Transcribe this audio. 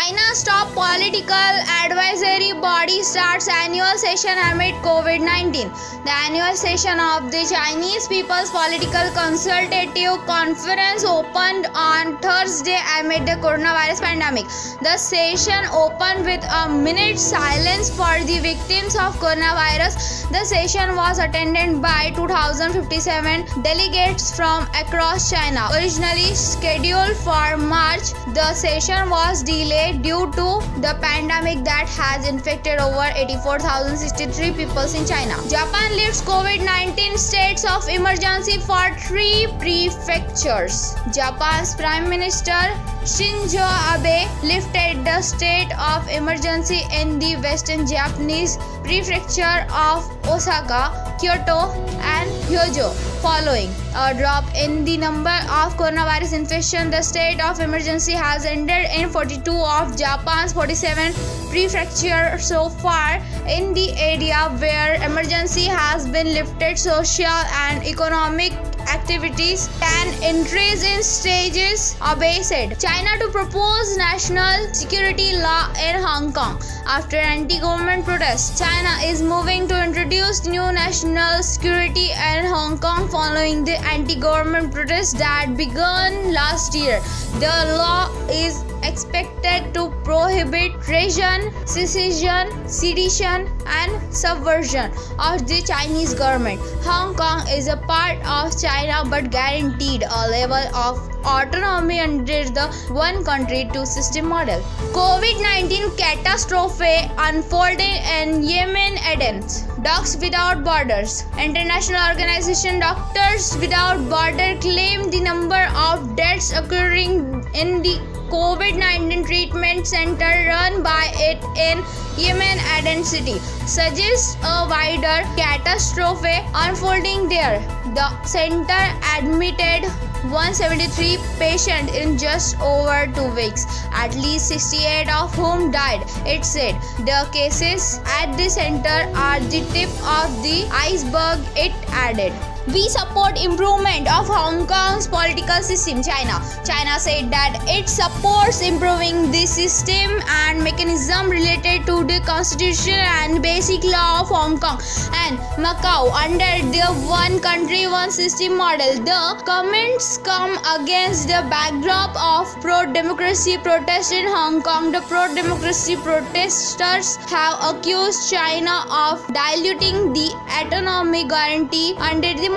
China's top political advisory body starts annual session amid COVID-19. The annual session of the Chinese People's Political Consultative Conference opened on Thursday amid the coronavirus pandemic. The session opened with a minute's silence for the victims of coronavirus. The session was attended by 2,057 delegates from across China. Originally scheduled for March, the session was delayed due to the pandemic that has infected over 84,063 people in China. Japan lifts COVID-19 states of emergency for 3 prefectures. Japan's Prime Minister Shinzo Abe lifted the state of emergency in the western Japanese prefecture of Osaka, Kyoto, and Hyogo. Following a drop in the number of coronavirus infections, the state of emergency has ended in 42 of Japan's 47 prefectures so far. In the area where emergency has been lifted, social and economic activities can increase in stages, Abe said. China to propose national security law in Hong Kong. After anti-government protests, China is moving to introduce new national security in Hong Kong following the anti-government protests that began last year. The law is expected to prohibit treason, secession, sedition, and subversion of the Chinese government. Hong Kong is a part of China but guaranteed a level of autonomy under the one country, two system model. COVID-19 catastrophe unfolding in Yemen ends. Docs Without Borders. International organization Doctors Without Borders claimed the number of deaths occurring in the COVID-19 treatment center run by it in Yemen Aden City suggests a wider catastrophe unfolding there. The center admitted 173 patients in just over 2 weeks, at least 68 of whom died, it said. The cases at the center are the tip of the iceberg, it added. We support improvement of Hong Kong's political system, China. China said that it supports improving the system and mechanism related to the constitution and basic law of Hong Kong and Macau under the one country, one system model. The comments come against the backdrop of pro-democracy protests in Hong Kong. The pro-democracy protesters have accused China of diluting the autonomy guarantee under the model.